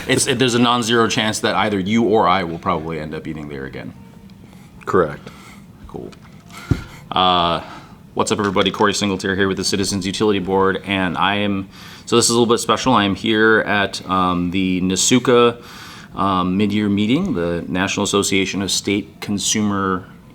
There's a non-zero chance that either you or I will probably end up eating there again. Correct. Cool. What's up, everybody? Corey Singletary here with the Citizens Utility Board, and so this is a little bit special. I am here at the NSUCA mid-year meeting, the National Association of State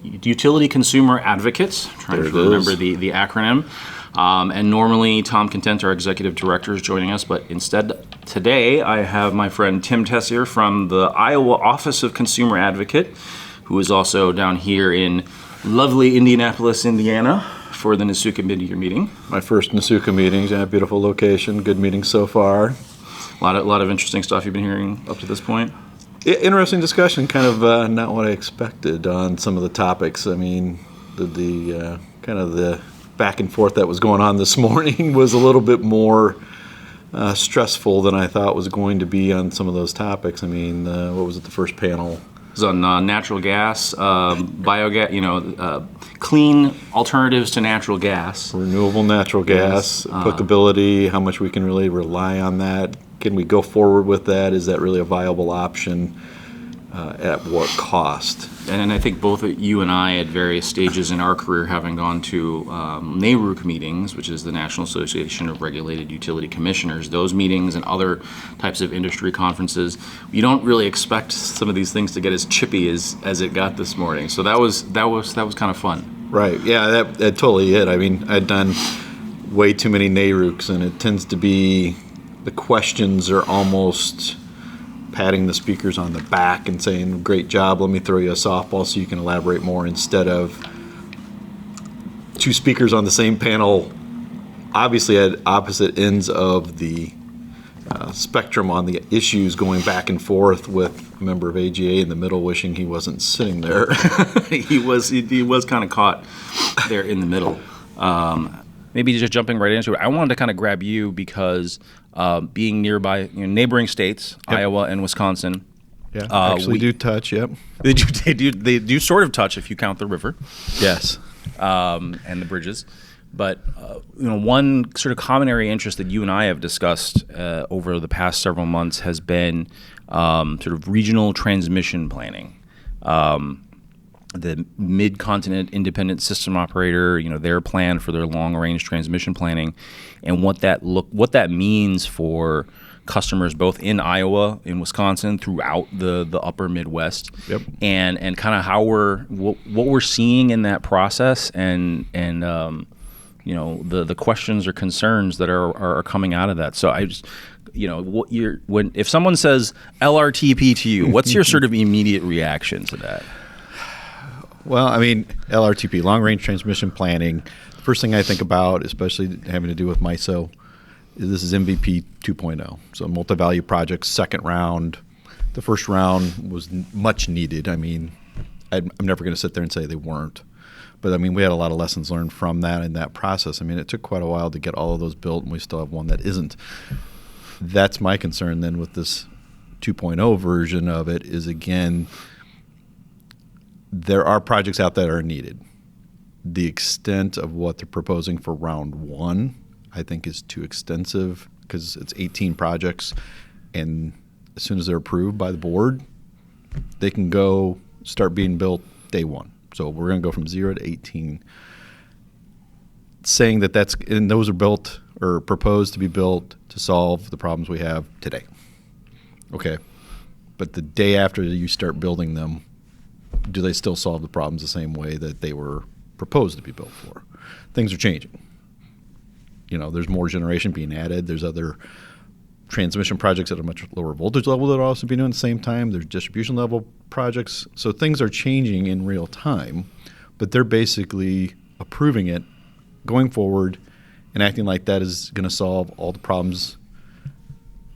Utility Consumer Advocates. I'm trying to remember the acronym. And normally Tom Content, our executive director, is joining us, but instead today I have my friend Tim Tessier from the Iowa Office of Consumer Advocate, who is also down here in lovely Indianapolis, Indiana, for the NSUCA mid-year meeting. My first NSUCA meetings, yeah, beautiful location, good meeting so far. A lot of interesting stuff you've been hearing up to this point. Interesting discussion, kind of not what I expected on some of the topics. I mean, the kind of the back and forth that was going on this morning was a little bit more stressful than I thought was going to be on some of those topics. I mean, what was it, the first panel? It was on natural gas, biogas, clean alternatives to natural gas. Renewable natural gas, applicability, how much we can really rely on that. Can we go forward with that? Is that really a viable option? At what cost? And I think both you and I, at various stages in our career, having gone to NARUC meetings, which is the National Association of Regulated Utility Commissioners, those meetings and other types of industry conferences, you don't really expect some of these things to get as chippy as it got this morning. So that was kind of fun. Right. Yeah, that totally it. I mean, I'd done way too many NARUCs, and it tends to be the questions are almost patting the speakers on the back and saying, great job, let me throw you a softball so you can elaborate more, instead of two speakers on the same panel, obviously at opposite ends of the spectrum on the issues, going back and forth with a member of AGA in the middle wishing he wasn't sitting there. He was kind of caught there in the middle. Maybe just jumping right into it, I wanted to kind of grab you because being nearby, neighboring states, yep. Iowa and Wisconsin. Yeah, actually do touch, yep. They do sort of touch if you count the river. Yes. And the bridges. But one sort of common area interest that you and I have discussed over the past several months has been sort of regional transmission planning. The Mid-Continent Independent System Operator, their plan for their long-range transmission planning, and what that means for customers both in Iowa, in Wisconsin, throughout the upper Midwest, yep. and kind of how what we're seeing in that process, and the questions or concerns that are coming out of that. So I just, if someone says LRTP to you, what's your sort of immediate reaction to that? Well, I mean, LRTP, long-range transmission planning, the first thing I think about, especially having to do with MISO, is this is MVP 2.0. So multi-value projects, second round. The first round was much needed. I mean, I'm never going to sit there and say they weren't. But, I mean, we had a lot of lessons learned from that in that process. I mean, it took quite a while to get all of those built, and we still have one that isn't. That's my concern then with this 2.0 version of it is, again, there are projects out there that are needed. The extent of what they're proposing for round one, I think, is too extensive because it's 18 projects, and as soon as they're approved by the board, they can go start being built day one. So we're going to go from 0 to 18. Saying that and those are built or proposed to be built to solve the problems we have today. Okay. But the day after you start building them, do they still solve the problems the same way that they were proposed to be built for? Things are changing. There's more generation being added. There's other transmission projects at a much lower voltage level that are also being done at the same time. There's distribution level projects. So things are changing in real time, but they're basically approving it, going forward, and acting like that is going to solve all the problems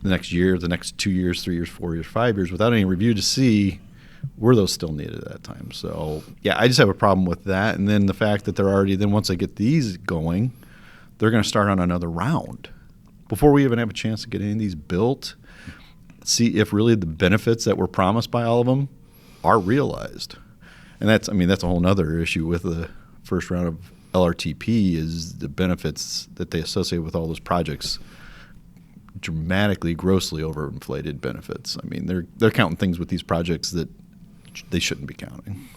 the next year, the next 2 years, 3 years, 4 years, 5 years, without any review to see were those still needed at that time. So, yeah, I just have a problem with that. And then the fact that they're already, then once they get these going, they're going to start on another round. Before we even have a chance to get any of these built, see if really the benefits that were promised by all of them are realized. And that's a whole other issue with the first round of LRTP is the benefits that they associate with all those projects dramatically, grossly overinflated benefits. I mean, they're counting things with these projects that they shouldn't be counting.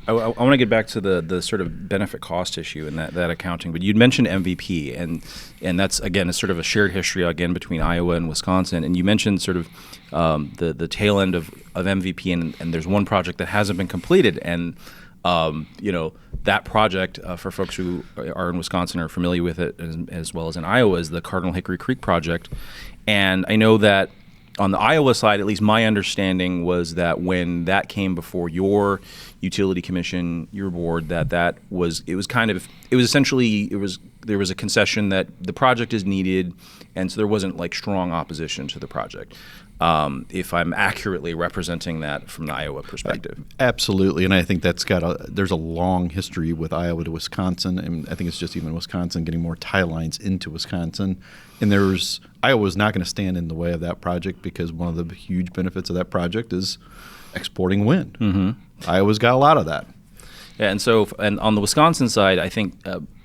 I want to get back to the sort of benefit cost issue and that accounting, but you'd mentioned MVP, and that's, again, a sort of a shared history, again, between Iowa and Wisconsin, and you mentioned sort of the tail end of MVP, and there's one project that hasn't been completed, and that project, for folks who are in Wisconsin are familiar with it as well as in Iowa, is the Cardinal Hickory Creek project. And I know that on the Iowa side, at least my understanding was that when that came before your utility commission, your board, there was a concession that the project is needed, and so there wasn't like strong opposition to the project. If I'm accurately representing that from the Iowa perspective. Absolutely, and I think there's a long history with Iowa to Wisconsin, and I think it's just even Wisconsin getting more tie lines into Wisconsin. And Iowa is not going to stand in the way of that project because one of the huge benefits of that project is exporting wind. Mm-hmm. Iowa's got a lot of that. Yeah, and on the Wisconsin side, I think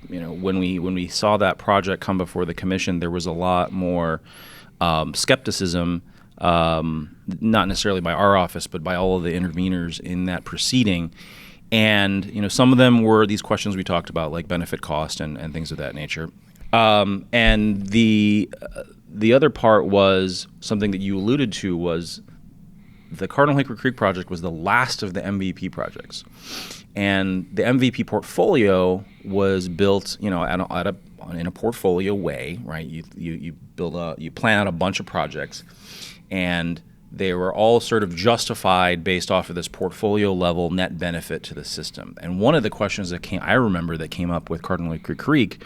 when we saw that project come before the commission, there was a lot more skepticism. Not necessarily by our office, but by all of the interveners in that proceeding. And, some of them were these questions we talked about, like benefit cost and things of that nature. And the other part was something that you alluded to, was the Cardinal Hickory Creek project was the last of the MVP projects. And the MVP portfolio was built, in a portfolio way, right? You plan out a bunch of projects, and they were all sort of justified based off of this portfolio level net benefit to the system. And one of the questions that came up with Cardinal Hickory Creek,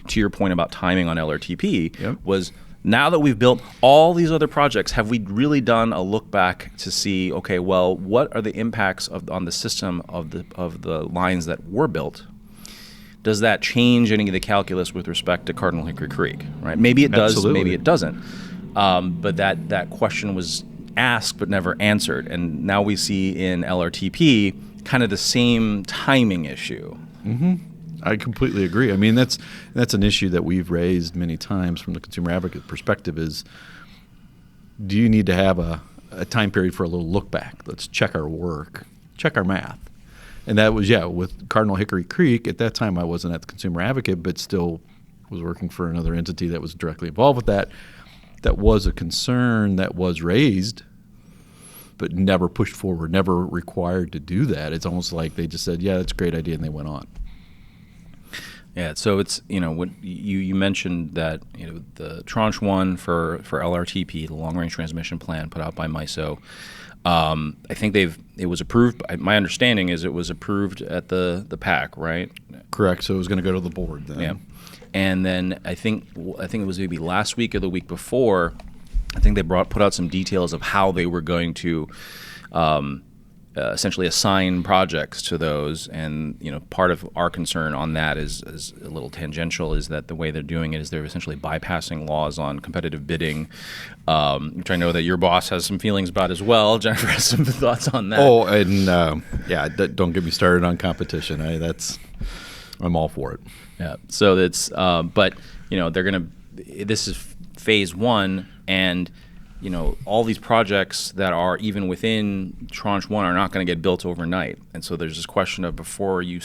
to your point about timing on LRTP, was, now that we've built all these other projects, have we really done a look back to see, okay, well, what are the impacts on the system of the lines that were built? Does that change any of the calculus with respect to Cardinal Hickory Creek? Right? Maybe it does, Absolutely. Maybe it doesn't. But that question was asked but never answered, and now we see in LRTP kind of the same timing issue. Mm-hmm. I completely agree. I mean, that's an issue that we've raised many times from the consumer advocate perspective is, do you need to have a time period for a little look back? Let's check our work, check our math. And that was, with Cardinal Hickory Creek, at that time I wasn't at the consumer advocate, but still was working for another entity that was directly involved with that. That was a concern that was raised, but never pushed forward, never required to do that. It's almost like they just said, yeah, that's a great idea, and they went on. Yeah, so it's, what you mentioned that, the tranche one for LRTP, the long range transmission plan put out by MISO, I think it was approved. My understanding is it was approved at the PAC, right? Correct. So it was going to go to the board then. Yeah. And then I think it was maybe last week or the week before, I think they put out some details of how they were going to essentially assign projects to those. And part of our concern on that is a little tangential, is that the way they're doing it is they're essentially bypassing laws on competitive bidding, which I know that your boss has some feelings about as well. Jennifer has some thoughts on that. Oh, and don't get me started on competition. I'm all for it. Yeah. So that's, but this is phase one, and all these projects that are even within tranche one are not going to get built overnight. And so there's this question of, before you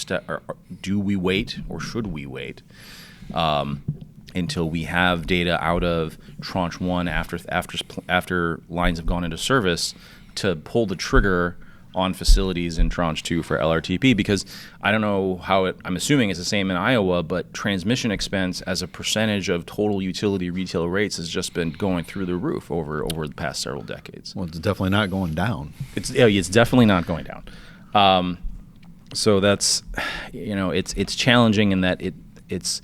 do we wait, or should we wait until we have data out of tranche one after lines have gone into service to pull the trigger on facilities in tranche two for LRTP? Because I don't know I'm assuming it's the same in Iowa, but transmission expense as a percentage of total utility retail rates has just been going through the roof over the past several decades. Well, it's definitely not going down. It's definitely not going down. So that's, it's challenging in that it's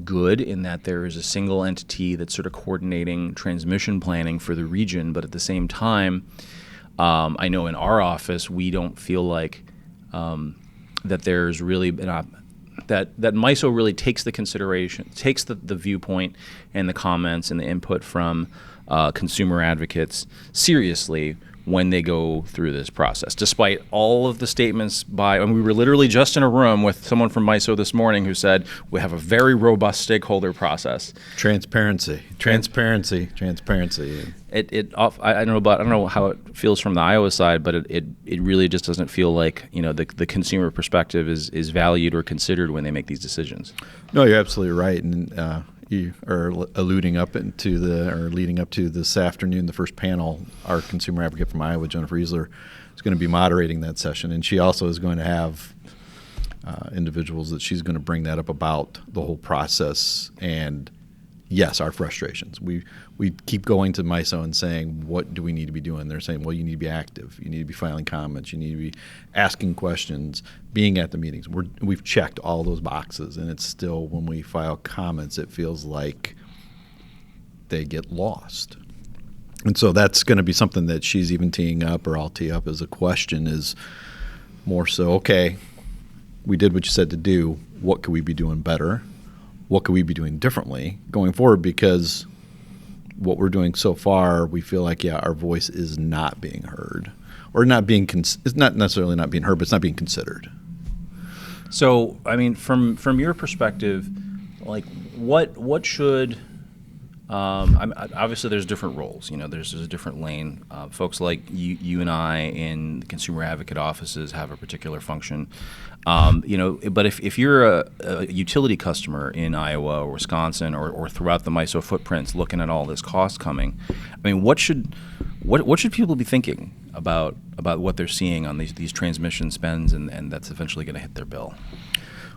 good in that there is a single entity that's sort of coordinating transmission planning for the region, but at the same time, I know in our office we don't feel like that there's really that MISO really takes the viewpoint and the comments and the input from consumer advocates seriously when they go through this process, despite all of the statements and we were literally just in a room with someone from MISO this morning who said we have a very robust stakeholder process. Transparency. I don't know how it feels from the Iowa side, but it really just doesn't feel like the consumer perspective is valued or considered when they make these decisions. No, you're absolutely right, and you are leading up to this afternoon, the first panel. Our consumer advocate from Iowa, Jennifer Riesler, is going to be moderating that session, and she also is going to have individuals that she's going to bring that up about the whole process and, yes, our frustrations. We keep going to MISO and saying, what do we need to be doing? They're saying, well, you need to be active. You need to be filing comments. You need to be asking questions, being at the meetings. We've checked all those boxes, and it's still, when we file comments, it feels like they get lost. And so that's going to be something that she's even teeing up, or I'll tee up as a question, is more so, okay, we did what you said to do. What could we be doing better? What could we be doing differently going forward? Because what we're doing so far, we feel like, our voice is not being heard, or not being it's not necessarily not being heard, but it's not being considered. So, I mean, from your perspective, like what should obviously there's different roles. There's a different lane. Folks like you and I in the consumer advocate offices have a particular function. But if you're a utility customer in Iowa or Wisconsin or throughout the MISO footprints, looking at all this cost coming, I mean, what should people be thinking about what they're seeing on these transmission spends, and that's eventually going to hit their bill?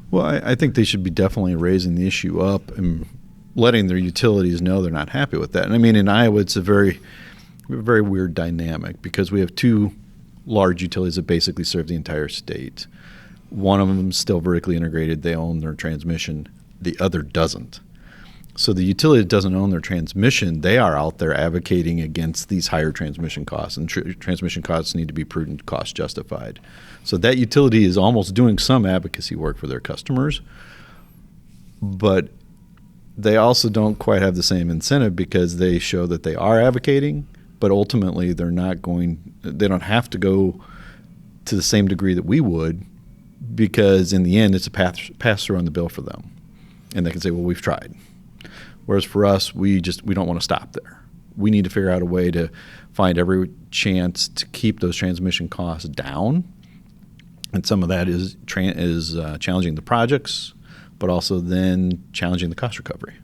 Well, I think they should be definitely raising the issue up and letting their utilities know they're not happy with that. And I mean, in Iowa, it's a very weird dynamic, because we have two large utilities that basically serve the entire state. One of them is still vertically integrated. They own their transmission. The other doesn't. So the utility that doesn't own their transmission, they are out there advocating against these higher transmission costs, and transmission costs need to be prudent, cost justified. So that utility is almost doing some advocacy work for their customers, but they also don't quite have the same incentive, because they show that they are advocating, but ultimately they don't have to go to the same degree that we would, because in the end it's a pass through on the bill for them. And they can say, well, we've tried. Whereas for us, we don't want to stop there. We need to figure out a way to find every chance to keep those transmission costs down. And some of that is challenging the projects, but also then challenging the cost recovery.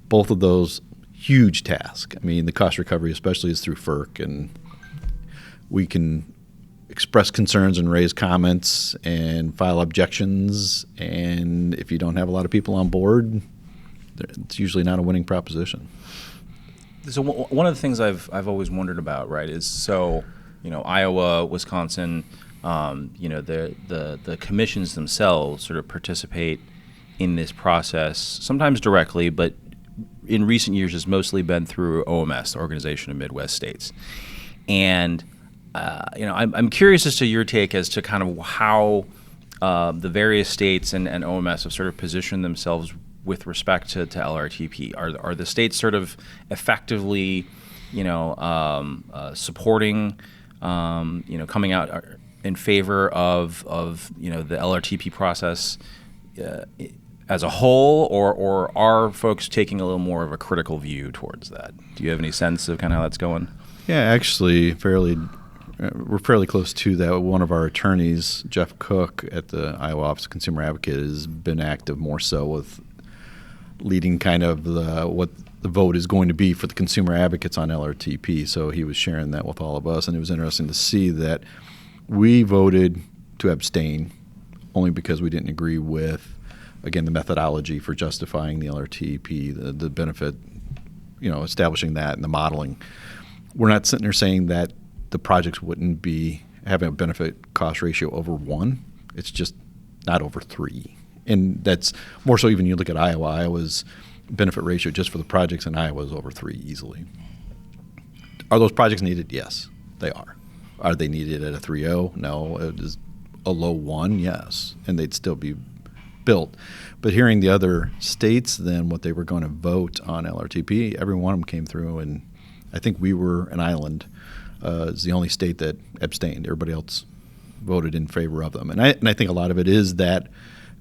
Both of those, huge tasks. I mean, the cost recovery especially is through FERC, and we can express concerns and raise comments and file objections, and if you don't have a lot of people on board, it's usually not a winning proposition. So one of the things I've always wondered about, right, is Iowa, Wisconsin, the commissions themselves sort of participate in this process, sometimes directly, but in recent years has mostly been through OMS, the Organization of Midwest States. And I'm curious as to your take as to kind of how the various states and OMS have sort of positioned themselves with respect to LRTP. Are the states sort of effectively, supporting, coming out in favor of the LRTP process as a whole, or are folks taking a little more of a critical view towards that? Do you have any sense of kind of how that's going? Yeah, actually, we're fairly close to that. One of our attorneys, Jeff Cook, at the Iowa Office of Consumer Advocate, has been active more so with leading kind of what the vote is going to be for the consumer advocates on LRTP. So he was sharing that with all of us, and it was interesting to see that we voted to abstain only because we didn't agree with, again, the methodology for justifying the LRTP, the benefit, establishing that and the modeling. We're not sitting there saying that the projects wouldn't be having a benefit cost ratio over 1. It's just not over 3. And that's more so even you look at Iowa. Iowa's benefit ratio just for the projects in Iowa is over 3 easily. Are those projects needed? Yes, they are. Are they needed at a 3.0? No. It is a low 1? Yes. And they'd still be built. But hearing the other states then what they were going to vote on LRTP, every one of them came through, and I think we were an island. is the only state that abstained. Everybody else voted in favor of them. And I think a lot of it is that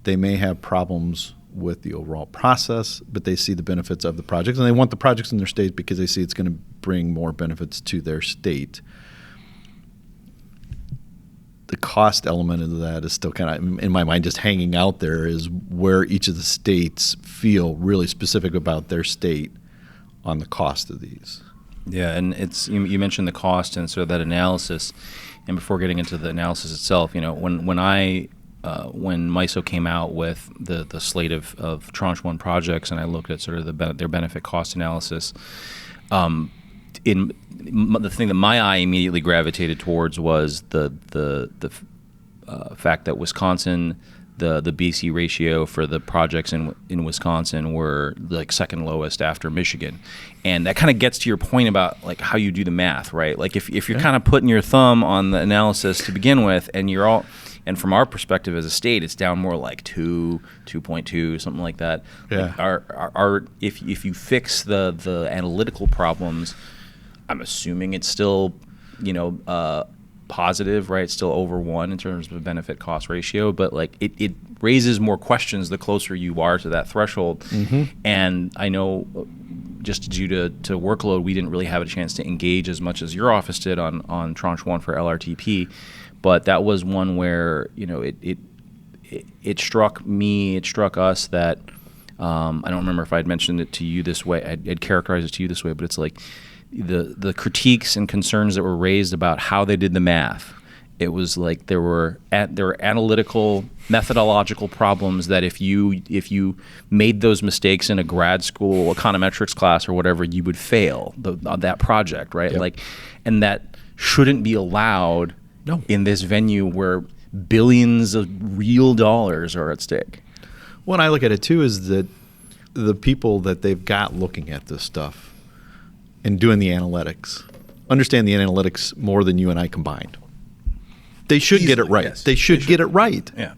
they may have problems with the overall process, but they see the benefits of the projects, and they want the projects in their state because they see it's going to bring more benefits to their state. The cost element of that is still kind of, in my mind, just hanging out there, is where each of the states feel really specific about their state on the cost of these. Yeah, and it's you mentioned the cost and sort of that analysis, and before getting into the analysis itself, when MISO came out with the slate of Tranche 1 projects, and I looked at sort of their benefit cost analysis, the thing that my eye immediately gravitated towards was the fact that Wisconsin, the BC ratio for the projects in Wisconsin were like second lowest after Michigan, and that kind of gets to your point about like how you do the math, right? Like if you're kind of putting your thumb on the analysis to begin with, and from our perspective as a state, it's down more like 2.2, something like that. Yeah. Like if you fix the analytical problems, I'm assuming it's still, positive, right? It's still over 1 in terms of benefit cost ratio, but like it raises more questions the closer you are to that threshold. Mm-hmm. And I know just due to workload, we didn't really have a chance to engage as much as your office did on Tranche 1 for LRTP. But that was one where it struck me, it struck us that I don't remember if I'd mentioned it to you this way, I'd characterized it to you this way, but it's like the critiques and concerns that were raised about how they did the math. It was like there were analytical, methodological problems that if you made those mistakes in a grad school econometrics class or whatever, you would fail that project, right? Yep. Like, and that shouldn't be allowed. No. In this venue where billions of real dollars are at stake. What I look at it too is that the people that they've got looking at this stuff and doing the analytics understand the analytics more than you and I combined. They should get it right. Yes. They should get it right. Yeah.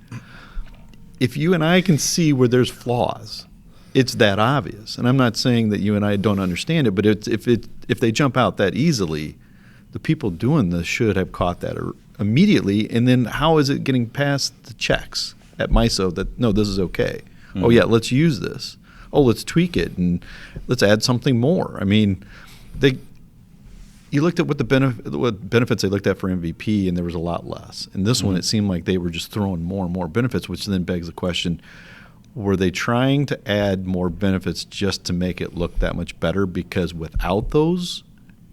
If you and I can see where there's flaws, it's that obvious. And I'm not saying that you and I don't understand it, but if they jump out that easily, the people doing this should have caught that immediately. And then how is it getting past the checks at MISO that, no, this is okay. Mm-hmm. Oh, yeah, let's use this. Oh, let's tweak it and let's add something more. I mean, you looked at what benefits they looked at for MVP, and there was a lot less. And this one, it seemed like they were just throwing more and more benefits, which then begs the question, were they trying to add more benefits just to make it look that much better? Because without those,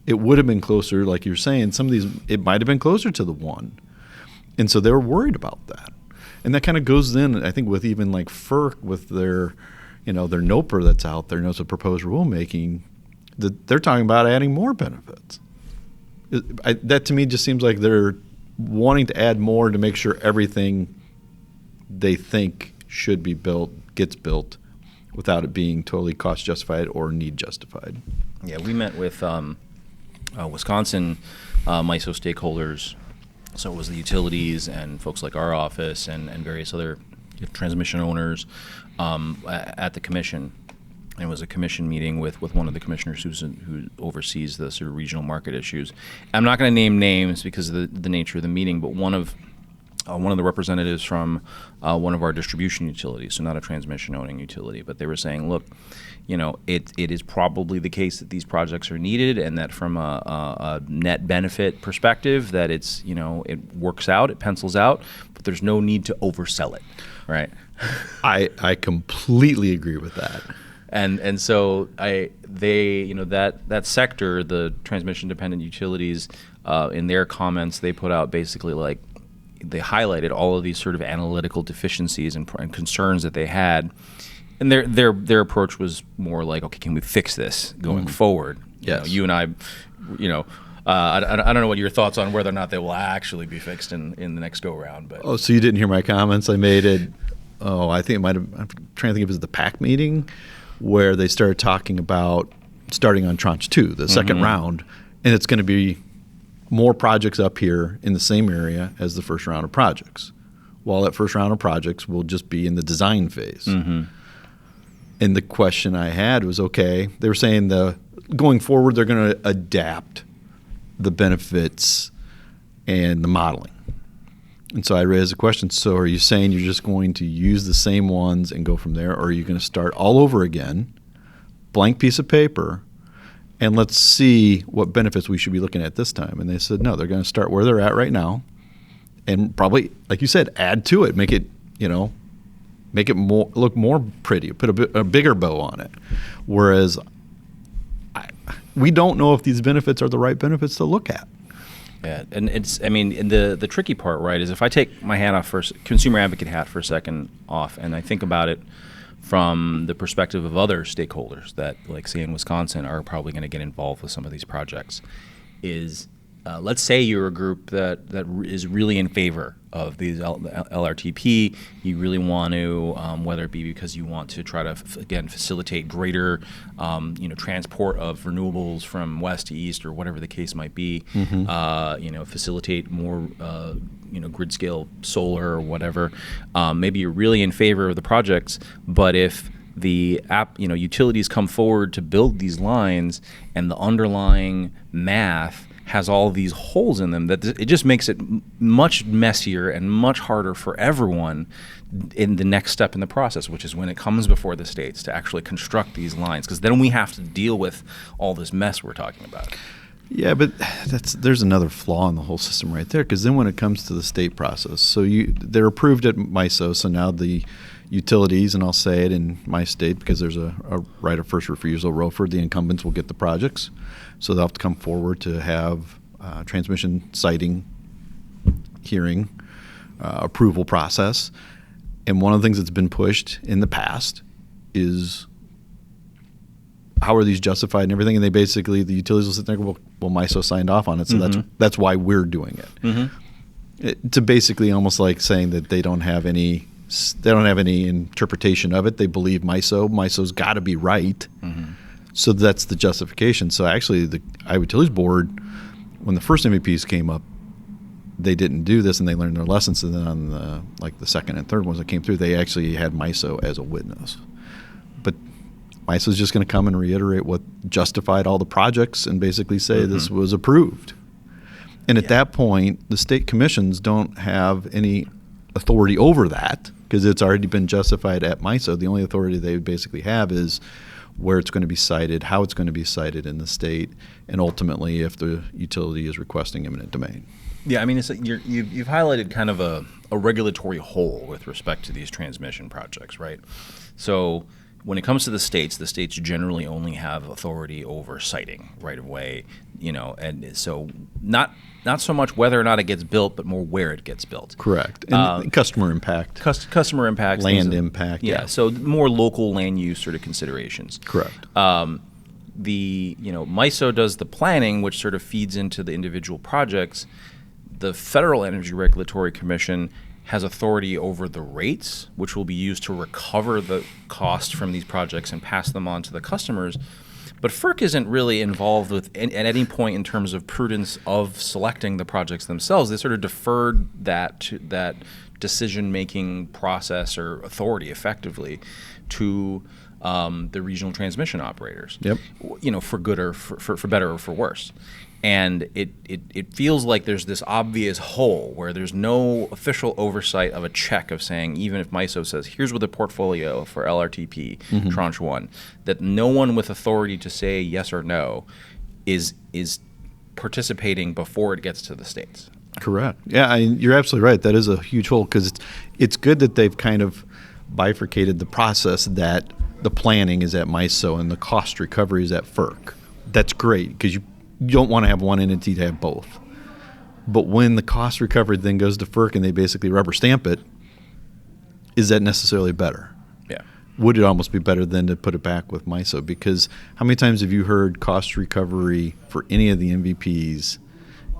it would have been closer, like you're saying, some of these, it might have been closer to the 1. And so they were worried about that. And that kind of goes in, I think, with even like FERC with their NOPR that's out there, Notice of Proposed Rulemaking, that they're talking about adding more benefits. That to me just seems like they're wanting to add more to make sure everything they think should be built gets built without it being totally cost justified or need justified. Yeah, we met with Wisconsin MISO stakeholders, so it was the utilities and folks like our office and various other transmission owners at the commission. And it was a commission meeting with one of the commissioners who oversees the sort of regional market issues. I'm not going to name names because of the nature of the meeting, but one of the representatives from one of our distribution utilities, so not a transmission owning utility, but they were saying, look, it is probably the case that these projects are needed, and that from a net benefit perspective, that it's it works out, it pencils out, but there's no need to oversell it, right? I completely agree with that. And so that sector, the transmission dependent utilities, in their comments they put out basically like they highlighted all of these sort of analytical deficiencies and concerns that they had. And their approach was more like, okay, can we fix this going forward? Yes. You and I, I don't know what your thoughts on whether or not they will actually be fixed in the next go round. But so you didn't hear my comments? I made it. I think it might have. I'm trying to think if it was the PAC meeting where they started talking about starting on Tranche 2, the second round, and it's going to be more projects up here in the same area as the first round of projects. While that first round of projects will just be in the design phase. Mm-hmm. And the question I had was, okay, they were saying going forward they're going to adapt the benefits and the modeling. And so I raised a question, so are you saying you're just going to use the same ones and go from there, or are you going to start all over again, blank piece of paper, and let's see what benefits we should be looking at this time? And they said, no, they're going to start where they're at right now and probably, like you said, add to it, make it more, look more pretty, put a bigger bow on it. Whereas we don't know if these benefits are the right benefits to look at. Yeah, and the tricky part, right, is if I take my hat off consumer advocate hat for a second off, and I think about it from the perspective of other stakeholders that, like, say in Wisconsin, are probably going to get involved with some of these projects, is let's say you're a group that is really in favor of these LRTP. You really want to, whether it be because you want to try to again facilitate greater, transport of renewables from west to east or whatever the case might be. Facilitate more, grid scale solar or whatever. Maybe you're really in favor of the projects, but if the utilities come forward to build these lines and the underlying math has all these holes in them, that it just makes it much messier and much harder for everyone in the next step in the process, which is when it comes before the states to actually construct these lines, because then we have to deal with all this mess we're talking about. Yeah, but there's another flaw in the whole system right there, because then when it comes to the state process, so they're approved at MISO, so now the utilities, and I'll say it in my state because there's a right of first refusal, ROFR, the incumbents will get the projects. So they'll have to come forward to have transmission siting hearing approval process. And one of the things that's been pushed in the past is how are these justified and everything. And they basically, the utilities will sit there and go, well, MISO signed off on it, so that's why we're doing it. To basically almost like saying that they don't have any interpretation of it. They believe MISO. MISO's got to be right. So that's the justification. So actually, the Iowa Utilities Board, when the first MVPs came up, they didn't do this, and they learned their lessons. And then on the second and third ones that came through, they actually had MISO as a witness. But MISO's just going to come and reiterate what justified all the projects and basically say this was approved. And at that point, the state commissions don't have any authority over that because it's already been justified at MISO. The only authority they basically have is where it's going to be cited, how it's going to be cited in the state, and ultimately if the utility is requesting eminent domain. Yeah, I mean, you've highlighted kind of a regulatory hole with respect to these transmission projects, right? So when it comes to the states generally only have authority over siting right of way, and so not so much whether or not it gets built, but more where it gets built. Correct. And customer impact. Customer impact. Land impact. Yeah, so more local land use sort of considerations. Correct. MISO does the planning, which sort of feeds into the individual projects. The Federal Energy Regulatory Commission has authority over the rates, which will be used to recover the cost from these projects and pass them on to the customers. But FERC isn't really involved with at any point in terms of prudence of selecting the projects themselves. They sort of deferred that decision-making process or authority effectively to the regional transmission operators. Yep. For good or for better or for worse. And it feels like there's this obvious hole where there's no official oversight of a check of saying, even if MISO says, here's what the portfolio for LRTP, tranche 1, that no one with authority to say yes or no is participating before it gets to the states. Correct. Yeah, you're absolutely right. That is a huge hole because it's good that they've kind of bifurcated the process, that the planning is at MISO and the cost recovery is at FERC. That's great because you don't want to have one entity to have both. But when the cost recovery then goes to FERC and they basically rubber stamp it, is that necessarily better? Yeah. Would it almost be better than to put it back with MISO? Because how many times have you heard cost recovery for any of the MVPs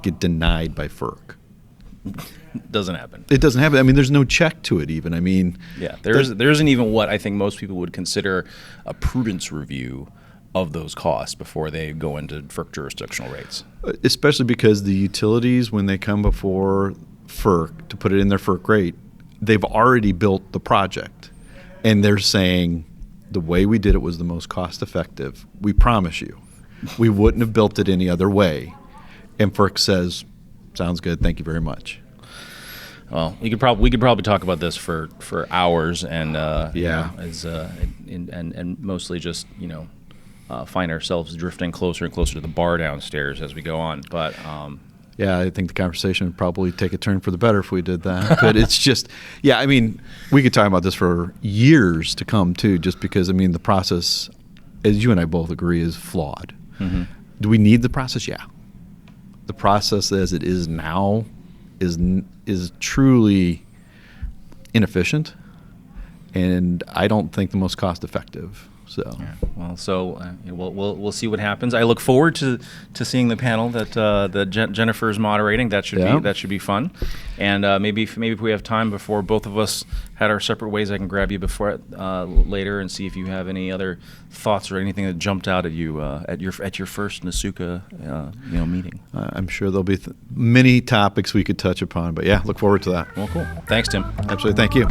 get denied by FERC? Doesn't happen. It doesn't happen. I mean, there's no check to it even. I mean, yeah, there isn't even what I think most people would consider a prudence review of those costs before they go into FERC jurisdictional rates. Especially because the utilities, when they come before FERC to put it in their FERC rate, they've already built the project. And they're saying, the way we did it was the most cost effective. We promise you. We wouldn't have built it any other way. and FERC says, sounds good, thank you very much. Well, we could probably talk about this for hours, and Yeah. and mostly just find ourselves drifting closer and closer to the bar downstairs as we go on. But Yeah, I think the conversation would probably take a turn for the better if we did that. But it's just, yeah, I mean, we could talk about this for years to come too, just because, I mean, the process, as you and I both agree, is flawed. Mm-hmm. Do we need the process? Yeah. The process as it is now is truly inefficient, and I don't think the most cost effective. So. yeah, well, so we'll see what happens. I look forward to seeing the panel that Jennifer is moderating. That should be fun, and maybe if we have time before both of us head our separate ways, I can grab you before later and see if you have any other thoughts or anything that jumped out at you at your first NSUCA meeting. I'm sure there'll be many topics we could touch upon, but yeah, look forward to that. Well, cool. Thanks, Tim. Absolutely, thank you.